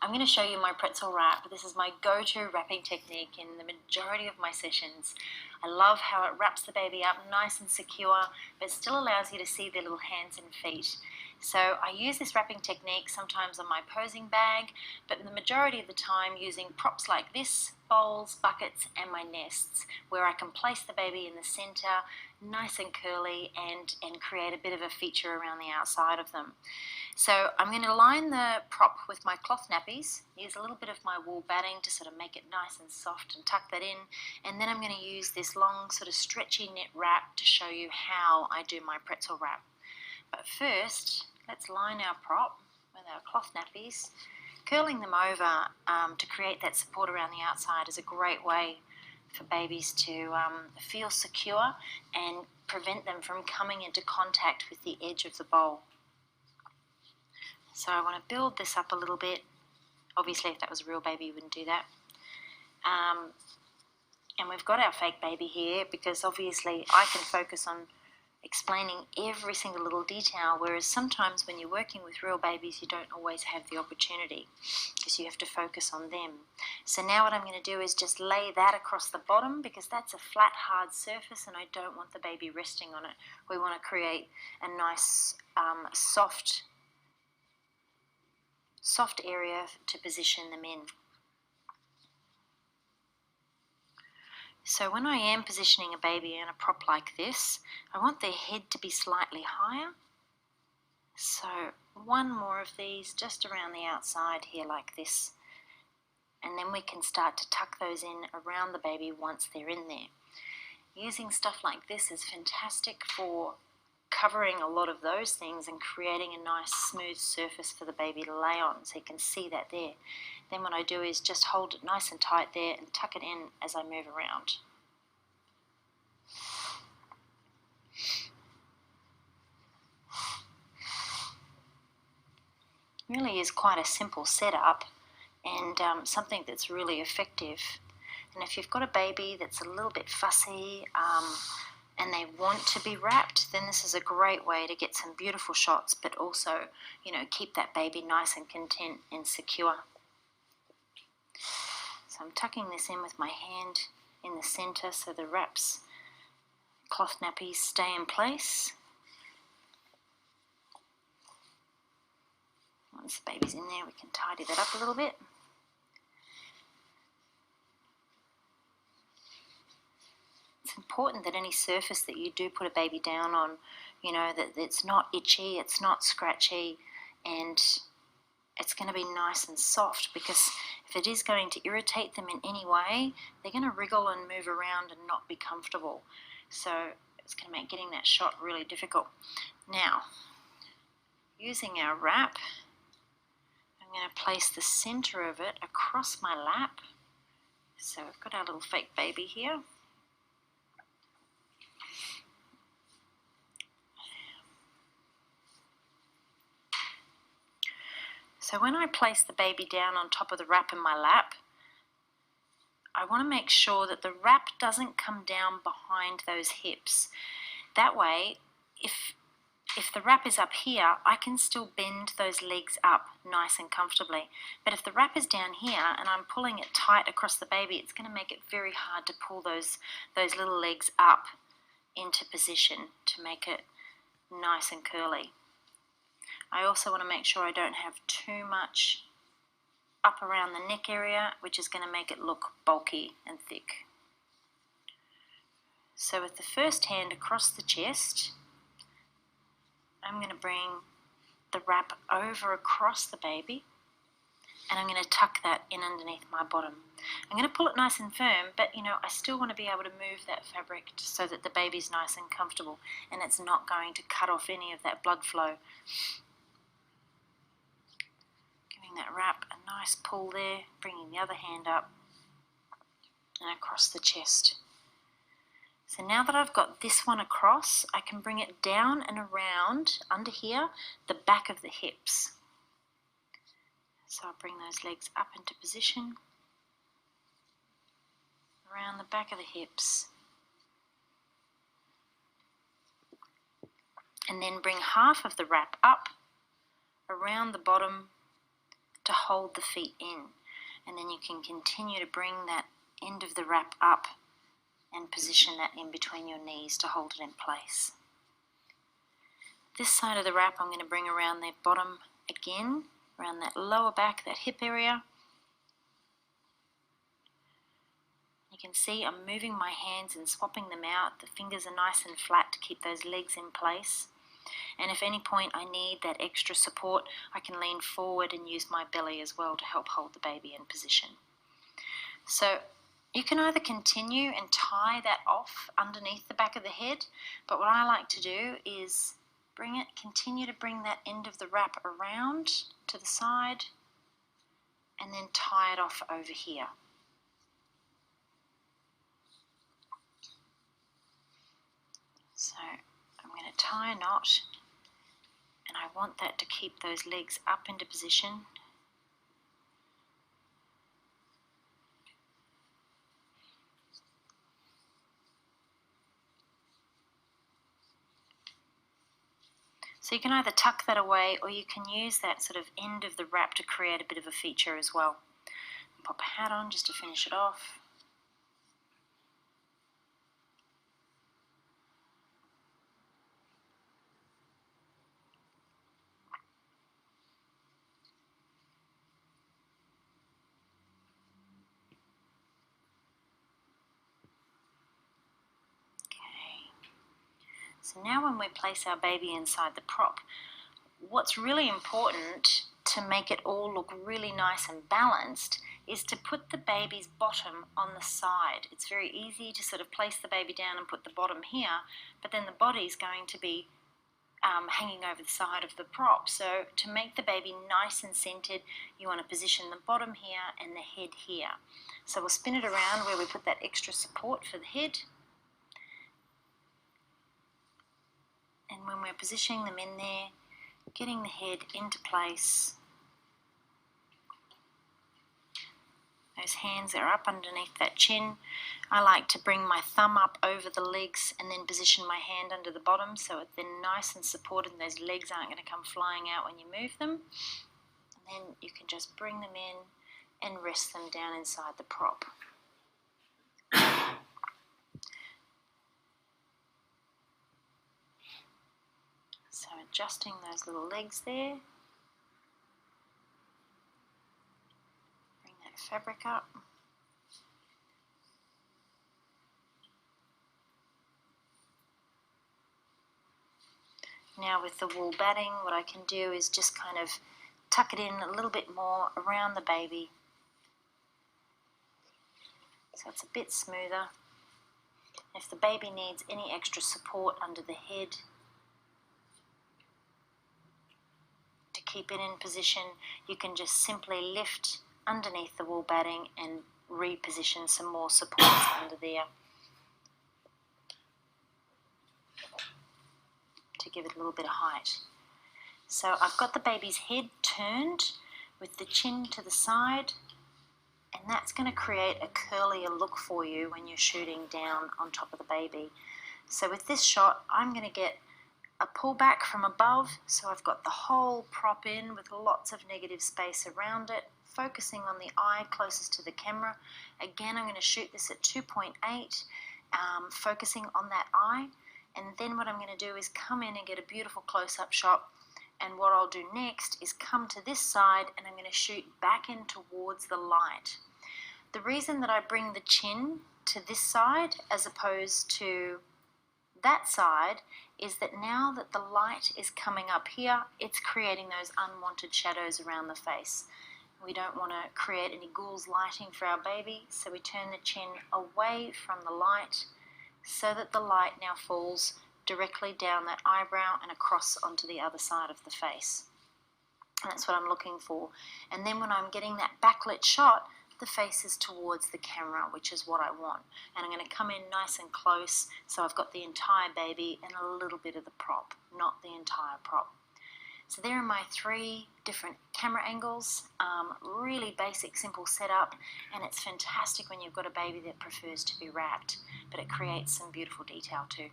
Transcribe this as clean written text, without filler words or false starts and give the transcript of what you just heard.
I'm going to show you my pretzel wrap. This is my go-to wrapping technique in the majority of my sessions. I love how it wraps the baby up nice and secure, but still allows you to see their little hands and feet. So I use this wrapping technique sometimes on my posing bag, but in the majority of the time using props like this, bowls, buckets, and my nests, where I can place the baby in the center, nice and curly, and create a bit of a feature around the outside of them. So I'm going to line the prop with my cloth nappies, use a little bit of my wool batting to sort of make it nice and soft and tuck that in, and then I'm going to use this long sort of stretchy knit wrap to show you how I do my pretzel wrap. But first, let's line our prop with our cloth nappies. Curling them over to create that support around the outside is a great way for babies to feel secure and prevent them from coming into contact with the edge of the bowl. So I want to build this up a little bit. Obviously, if that was a real baby, you wouldn't do that. And we've got our fake baby here because obviously I can focus on explaining every single little detail, whereas sometimes when you're working with real babies, you don't always have the opportunity because you have to focus on them. So now what I'm going to do is just lay that across the bottom because that's a flat, hard surface and I don't want the baby resting on it. We want to create a nice, soft area to position them in. So when I am positioning a baby in a prop like this, I want their head to be slightly higher. So one more of these just around the outside here like this. And then we can start to tuck those in around the baby once they're in there. Using stuff like this is fantastic for covering a lot of those things and creating a nice smooth surface for the baby to lay on, so you can see that there. Then what I do is just hold it nice and tight there and tuck it in as I move around. It really is quite a simple setup and something that's really effective. And if you've got a baby that's a little bit fussy, and they want to be wrapped, then this is a great way to get some beautiful shots, but also, keep that baby nice and content and secure. So I'm tucking this in with my hand in the center so the wraps, cloth nappies stay in place. Once the baby's in there, we can tidy that up a little bit. It's important that any surface that you do put a baby down on, that it's not itchy, it's not scratchy, and it's going to be nice and soft, because if it is going to irritate them in any way, they're going to wriggle and move around and not be comfortable. So it's going to make getting that shot really difficult. Now, using our wrap, I'm going to place the center of it across my lap. So I've got our little fake baby here. So when I place the baby down on top of the wrap in my lap, I want to make sure that the wrap doesn't come down behind those hips. That way, if the wrap is up here, I can still bend those legs up nice and comfortably. But if the wrap is down here and I'm pulling it tight across the baby, it's going to make it very hard to pull those little legs up into position to make it nice and curly. I also want to make sure I don't have too much up around the neck area, which is going to make it look bulky and thick. So with the first hand across the chest, I'm going to bring the wrap over across the baby, and I'm going to tuck that in underneath my bottom. I'm going to pull it nice and firm, but I still want to be able to move that fabric so that the baby's nice and comfortable and it's not going to cut off any of that blood flow. That wrap a nice pull there, bringing the other hand up and across the chest. So now that I've got this one across, I can bring it down and around under here, the back of the hips. So I'll bring those legs up into position, around the back of the hips, and then bring half of the wrap up around the bottom to hold the feet in, and then you can continue to bring that end of the wrap up and position that in between your knees to hold it in place. This side of the wrap I'm going to bring around their bottom again, around that lower back, that hip area. You can see I'm moving my hands and swapping them out. The fingers are nice and flat to keep those legs in place. And if at any point I need that extra support, I can lean forward and use my belly as well to help hold the baby in position. So you can either continue and tie that off underneath the back of the head, but what I like to do is continue to bring that end of the wrap around to the side and then tie it off over here. So I'm going to tie a knot, and I want that to keep those legs up into position. So you can either tuck that away, or you can use that sort of end of the wrap to create a bit of a feature as well. Pop a hat on just to finish it off. So now when we place our baby inside the prop, what's really important to make it all look really nice and balanced is to put the baby's bottom on the side. It's very easy to sort of place the baby down and put the bottom here, but then the body's going to be hanging over the side of the prop. So to make the baby nice and centered, you want to position the bottom here and the head here. So we'll spin it around where we put that extra support for the head. And when we're positioning them in there, getting the head into place. Those hands are up underneath that chin. I like to bring my thumb up over the legs and then position my hand under the bottom so it's then nice and supported and those legs aren't going to come flying out when you move them. And then you can just bring them in and rest them down inside the prop. So adjusting those little legs there. Bring that fabric up. Now with the wool batting, what I can do is just kind of tuck it in a little bit more around the baby so it's a bit smoother. If the baby needs any extra support under the head, keep it in position, you can just simply lift underneath the wool batting and reposition some more supports under there to give it a little bit of height. So I've got the baby's head turned with the chin to the side, and that's going to create a curlier look for you when you're shooting down on top of the baby. So with this shot, I'm going to get a pullback from above, so I've got the whole prop in with lots of negative space around it, focusing on the eye closest to the camera. Again, I'm going to shoot this at 2.8, focusing on that eye, and then what I'm going to do is come in and get a beautiful close-up shot, and what I'll do next is come to this side and I'm going to shoot back in towards the light. The reason that I bring the chin to this side as opposed to that side is that now that the light is coming up here, it's creating those unwanted shadows around the face. We don't want to create any ghouls lighting for our baby, so we turn the chin away from the light so that the light now falls directly down that eyebrow and across onto the other side of the face. That's what I'm looking for. And then when I'm getting that backlit shot, the face is towards the camera, which is what I want. And I'm going to come in nice and close so I've got the entire baby and a little bit of the prop, not the entire prop. So there are my 3 different camera angles, really basic, simple setup, and it's fantastic when you've got a baby that prefers to be wrapped, but it creates some beautiful detail too.